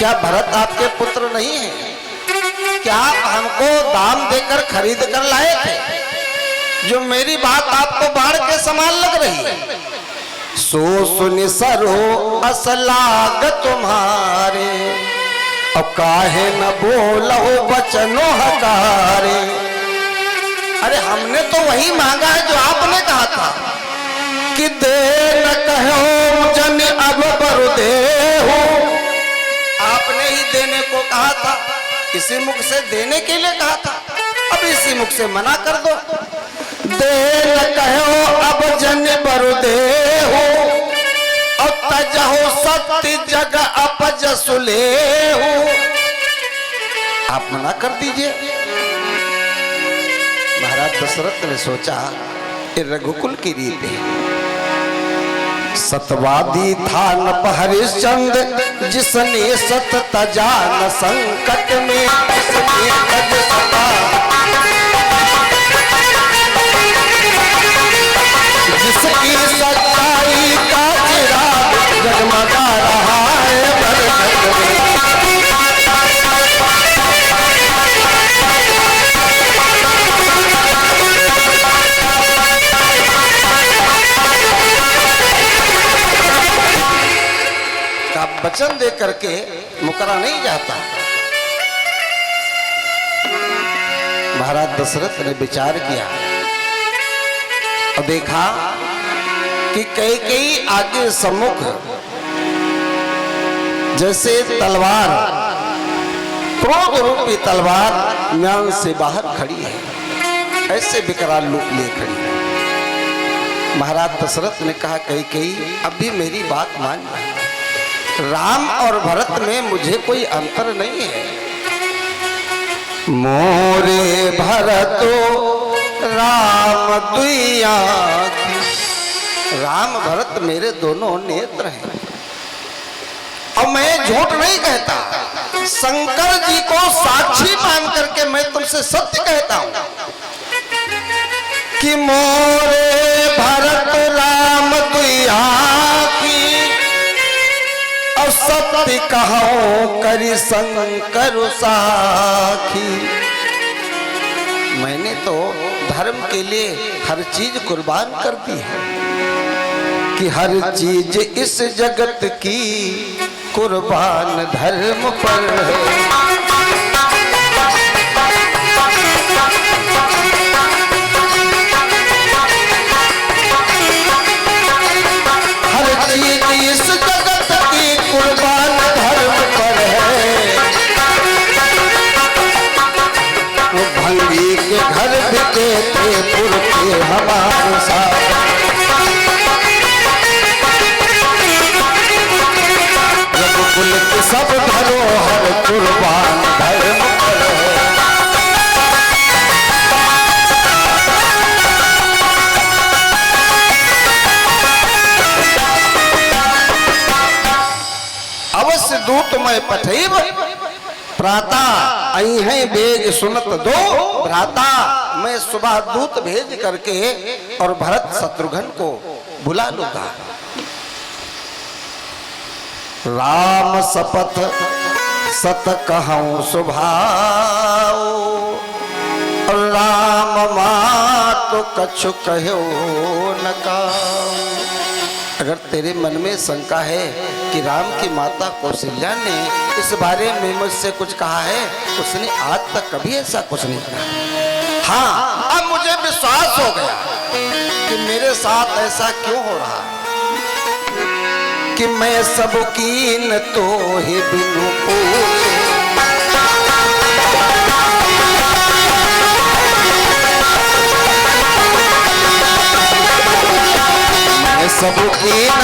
क्या भरत आपके पुत्र नहीं है? क्या आप हमको दाम देकर खरीद कर लाए थे? जो मेरी बात आपको बाढ़ के समान लग रही है। सो सुनि सरो असलाग तुम्हारे, अब काहे न बोलो बचनो हकारे। अरे हमने तो वही मांगा है जो आपने कहा था कि दे न कहो जन अब बर दे हो। आपने ही देने को कहा था, इसी मुख से देने के लिए कहा था, अब इसी मुख से मना कर दो। दे न कहो अब जन बर दे हो, और तजहो सत्य जग अपज सुले हो। आप मना कर दीजिए। महाराज दशरथ ने सोचा ये रघुकुल की रीत है। सतवादी था नप हरिश्चंद्र, जिसने सत तजा न संकट में, जिसने तज सता, जिसकी सच्चाई का चिराग जगमगा रहा है बरगद में। वचन दे करके मुकरा नहीं जाता। महाराज दशरथ ने विचार किया और देखा कि कई आगे सम्मुख जैसे तलवार, क्रोध रूपी तलवार म्यान से बाहर खड़ी है, ऐसे विकराल रूप लिए खड़ी है। महाराज दशरथ ने कहा कई अभी मेरी बात मान, राम और भरत में मुझे कोई अंतर नहीं है। मोरे भरतो राम दुइया, राम भरत मेरे दोनों नेत्र हैं। और मैं झूठ नहीं कहता, शंकर जी को साक्षी मान करके मैं तुमसे सत्य कहता हूं कि मोरे भरत राम दुइया की, सत्य कहो करी शंकर साखी। मैंने तो धर्म के लिए हर चीज कुर्बान कर दी है कि हर चीज इस जगत की कुर्बान धर्म पर है। हर चीज इस जगत की कुर्बान धर्म पर है। वो भंगी के घर बिके थे पुर के हमारे साथ, रघुकुल के सब धरोहर कुर्बान धर्म पर है। अवश्य दूत मैं पठेब, प्रातः आई है बेग सुनत दो भ्राता। मैं सुबह दूत भेज करके और भरत शत्रुघ्न को बुला लूंगा। राम शपथ सत कहूं सुभाओ, और राम मातु कछु कहो न काऊ। अगर तेरे मन में शंका है कि राम की माता कौशल्या ने इस बारे में मुझसे कुछ कहा है, उसने आज तक कभी ऐसा कुछ नहीं कहा। हाँ, अब मुझे विश्वास हो गया कि मेरे साथ ऐसा क्यों हो रहा है कि मैं सब कीन तो ही बिनु पूछे। सब कीन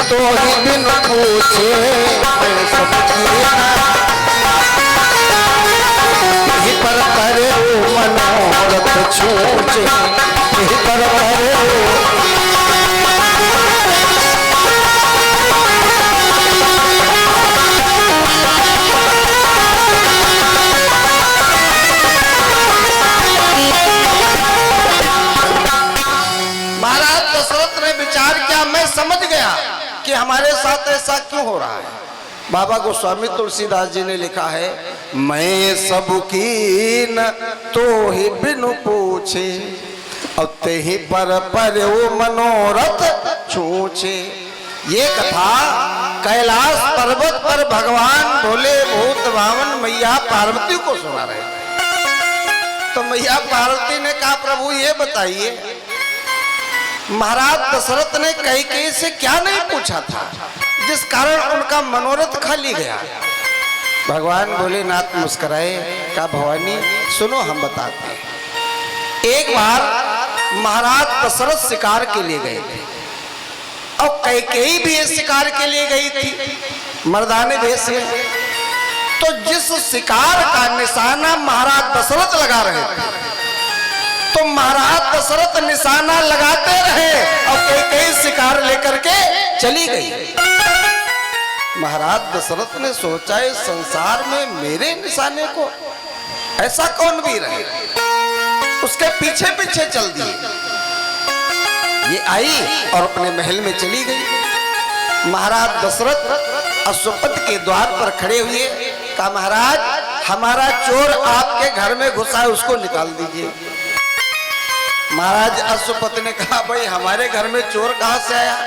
तो ही बिन पूछे, सब कीन ही पर करे मनोरथ छूचे, ही पर करे। महाराज दशरथ ने विचार किया, मैं समझ गया कि हमारे साथ ऐसा क्यों हो रहा है। बाबा गोस्वामी तुलसीदास जी ने लिखा है, मैं सबकी न तो ही बिनु पूछे, अब ते ही पर वो मनोरथ छूछे। ये कथा कैलाश पर्वत पर भगवान भोले भूत भावन मैया पार्वती को सुना रहे थे। तो मैया पार्वती ने कहा, प्रभु ये बताइए, महाराज दशरथ ने कैकेयी से क्या नहीं पूछा था जिस कारण उनका मनोरथ खाली गया। भगवान भोलेनाथ मुस्कुराए, कहा, भवानी सुनो हम बताते हैं। एक बार महाराज दशरथ शिकार के लिए गए थे और कैकेयी भी शिकार के लिए गई थी मर्दाने भेष में। तो जिस शिकार का निशाना महाराज दशरथ लगा रहे थे, तो महाराज दशरथ निशाना लगाते रहे और कैकेयी शिकार लेकर के चली गई। महाराज दशरथ ने सोचा, इस संसार में मेरे निशाने को ऐसा कौन भी रहे, उसके पीछे पीछे चल दिए। ये आई और अपने महल में चली गई। महाराज दशरथ अश्वपथ के द्वार पर खड़े हुए, कहा, महाराज हमारा चोर आपके घर में घुसा है, उसको निकाल दीजिए। महाराज अश्वपथ ने कहा, भाई हमारे घर में चोर कहां से आया?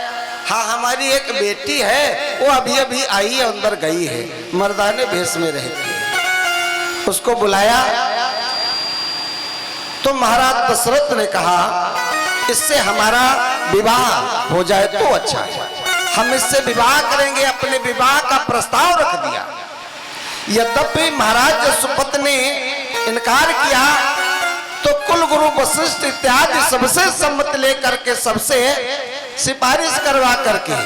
हाँ, हमारी एक बेटी है, वो अभी अभी आई है, अंदर गई है, मर्दाने भेष में रहती है, उसको बुलाया। तो महाराज दशरथ ने कहा, इससे हमारा विवाह हो जाए तो अच्छा है, हम इससे विवाह करेंगे। अपने विवाह का प्रस्ताव रख दिया। यद्यपि महाराज अश्वपथ ने इनकार किया, तो कुल गुरु वशिष्ठ इत्यादि सबसे सम्मत लेकर के, सबसे सिफारिश करवा करके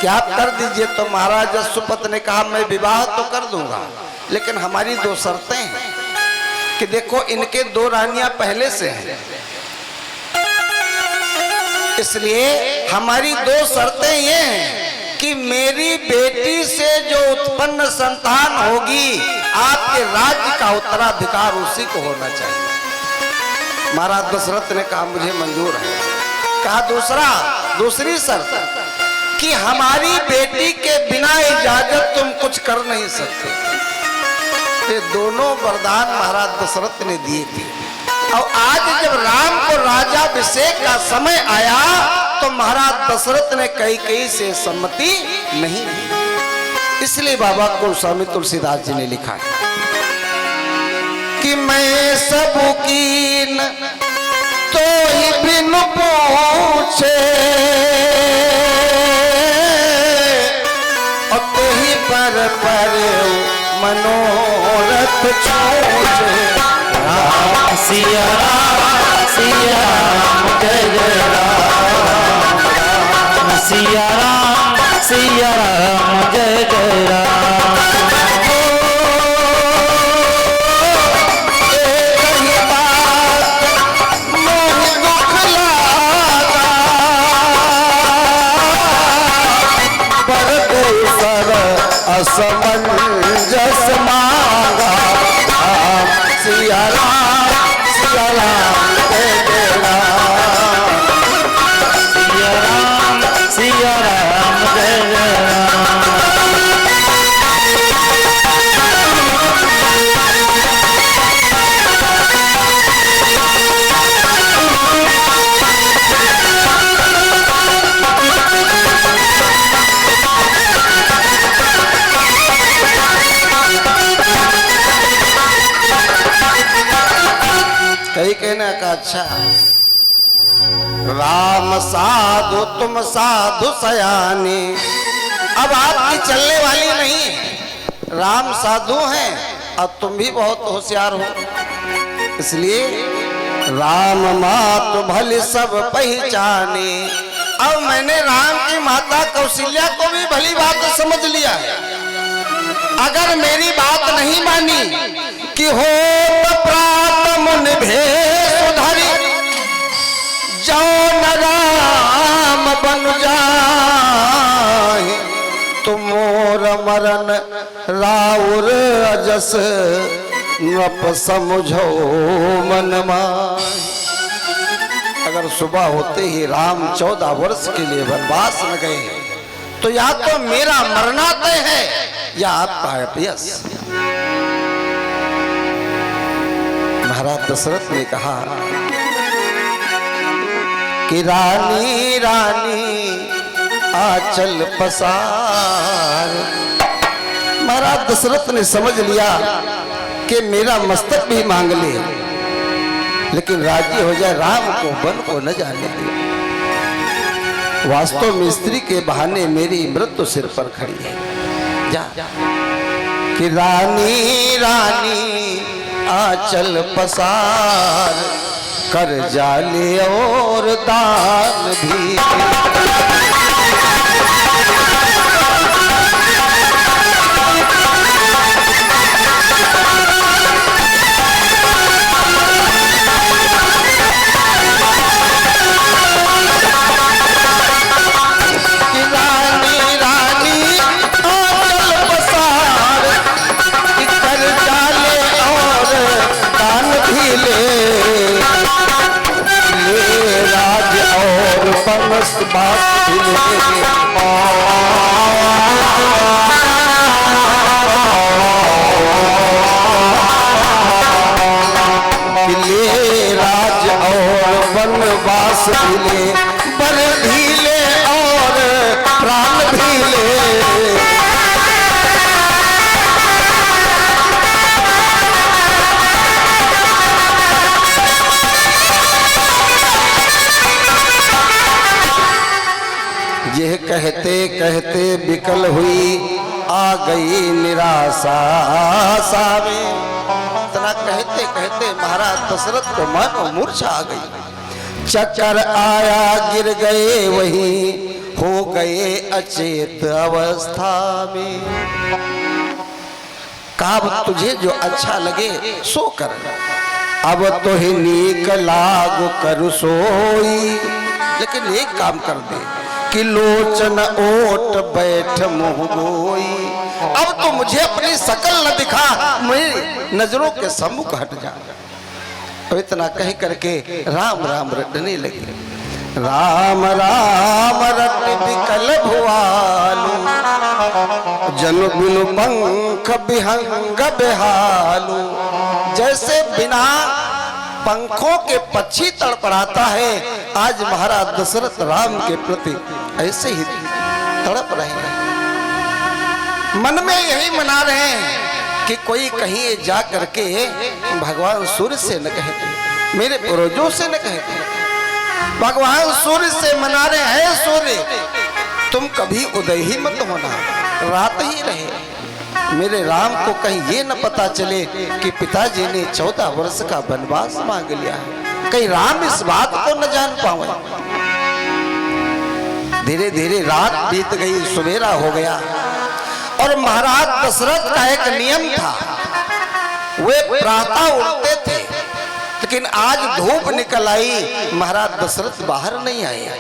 क्या आप कर दीजिए। तो महाराज अश्वपथ ने कहा, मैं विवाह तो कर दूंगा, लेकिन हमारी दो शर्तें हैं कि देखो, इनके दो रानियां पहले से हैं, इसलिए हमारी दो शर्तें ये हैं कि मेरी बेटी से जो उत्पन्न संतान होगी, आपके राज्य का उत्तराधिकार उसी को होना चाहिए। महाराज दशरथ ने कहा, मुझे मंजूर है। कहा, दूसरी शर्त कि हमारी बेटी के बिना इजाजत तुम कुछ कर नहीं सकते। ये दोनों वरदान महाराज दशरथ ने दिए थे। और आज जब राम को राज्याभिषेक का समय आया, तो महाराज दशरथ ने कैकेयी से सम्मति नहीं दी। इसलिए बाबा गोस्वामी तुलसीदास जी ने लिखा है कि मैं सबकी न तो ही बिनु पूछे, और तो ही पर मनोरथ छूछे। राम सिया राम सिया राम जय जय राम, राम सिया राम सिया राम जय जय राम। असमंजस मांगा, राम सिया राम जय जय राम, सिया राम जय जय राम। कई कहने का, अच्छा राम साधु तुम साधु सयानी, अब आपकी चलने वाली नहीं है। राम साधु हैं और तुम भी बहुत होशियार हो, इसलिए राम मात भली सब पहचाने। अब मैंने राम की माता कौशल्या को भी भली बात समझ लिया है। अगर मेरी बात नहीं मानी कि हो प्रात मुनि भेष धरि, जो न राम बन जाए, तुम मोर मरन राउर अजस नप समझो मन माय। अगर सुबह होते ही राम 14 वर्ष के लिए वनवास में गए, तो या तो मेरा मरना तय है या आपका अपयस। महाराज दशरथ ने कहा कि रानी रानी आंचल पसार। महाराज दशरथ ने समझ लिया कि मेरा मस्तक भी मांग ले, लेकिन राजी हो जाए, राम को वन को न जाने दे। वास्तव में स्त्री के बहाने मेरी मृत्यु सिर पर खड़ी है। जा कि रानी रानी आंचल पसार, कर जाले और दान भी। राज और वनवास मिले, बर ढीले और प्राण भीले। यह कहते कहते विकल हुई, आ गई निराशा सावे। इतना कहते कहते महाराज दशरथ को मानो मूर्छा आ गई। चक्कर आया, गिर गए वहीं, हो गए अचेत अवस्था में। काब तुझे जो अच्छा लगे सो कर, अब तो ही नीक लागो कर सोई। लेकिन एक काम कर दे कि लोचन ओट बैठ मुँह गोई। अब तो मुझे अपनी शकल न दिखा, मेरी नजरों के सम्मुख हट जा। तो इतना कह करके राम राम रटने लगे। राम राम रट विकल भुआलू, जन बिनु पंख विहंग बेहालू। जैसे बिना पंखों के पक्षी तड़पड़ाता है, आज महाराज दशरथ राम के प्रति ऐसे ही तड़प रहे हैं। मन में यही मना रहे हैं कि कोई कहीं जा करके भगवान सूर्य से न कहते, मेरे पूर्वजों से न कहते। भगवान सूर्य से मना रहे हैं, सूर्य तुम कभी उदय ही मत होना, रात ही रहे। मेरे राम को कहीं ये न पता चले कि पिताजी ने 14 वर्ष का वनवास मांग लिया है, कहीं राम इस बात को न जान पावे। धीरे धीरे रात बीत गई, सवेरा हो गया। और महाराज दशरथ का एक नियम था, वे प्रातः उठते थे, लेकिन आज धूप निकल आई, महाराज दशरथ बाहर नहीं आए।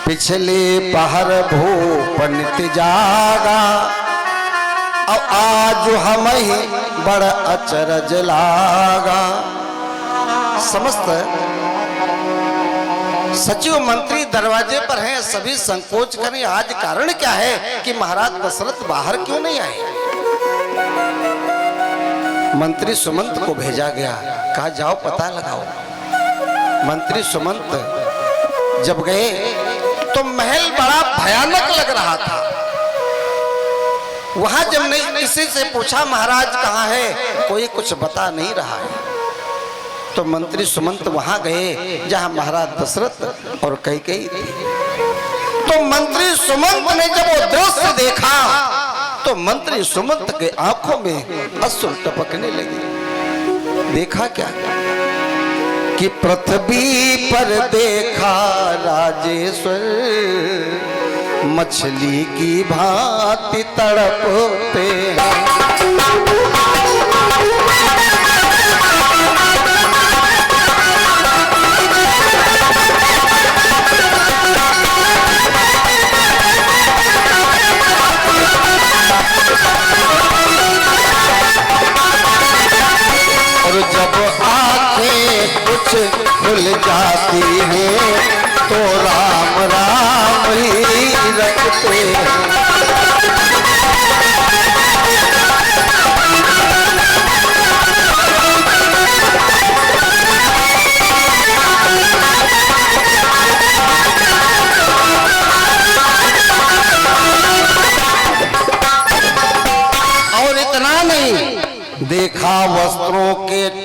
पिछले पहर भूप नित जागा, और आज हम ही बड़ अचरज लागा। समस्त सचिव मंत्री दरवाजे पर हैं, सभी संकोच करें। आज कारण क्या है कि महाराज दशरथ बाहर क्यों नहीं आए? मंत्री सुमंत को भेजा गया, कहा जाओ पता लगाओ। मंत्री सुमंत जब गए तो महल बड़ा भयानक लग रहा था। वहां जब नहीं किसी से पूछा महाराज कहाँ है, कोई कुछ बता नहीं रहा है। तो मंत्री सुमंत वहां गए जहां महाराज दशरथ और कैकेयी थी। तो मंत्री सुमंत ने जब वो दृश्य देखा तो मंत्री सुमंत के आंखों में अश्रु टपकने लगे। देखा क्या कि पृथ्वी पर देखा राजेश्वर, मछली की भांति तड़पते और जब आंखें कुछ खुल जाती हैं तो राम राम ही रखते हैं।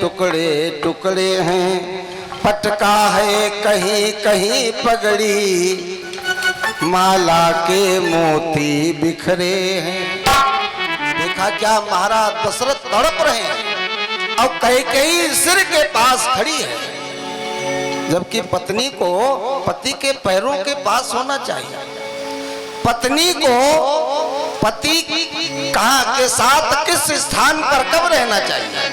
टुकड़े टुकड़े हैं, पटका है कहीं कहीं पगड़ी, माला के मोती बिखरे हैं। देखा क्या महाराज दशरथ तड़प रहे हैं और कैकेयी सिर के पास खड़ी है, जबकि पत्नी को पति के पैरों के पास होना चाहिए। पत्नी को पति कहाँ के साथ किस स्थान पर कब रहना चाहिए।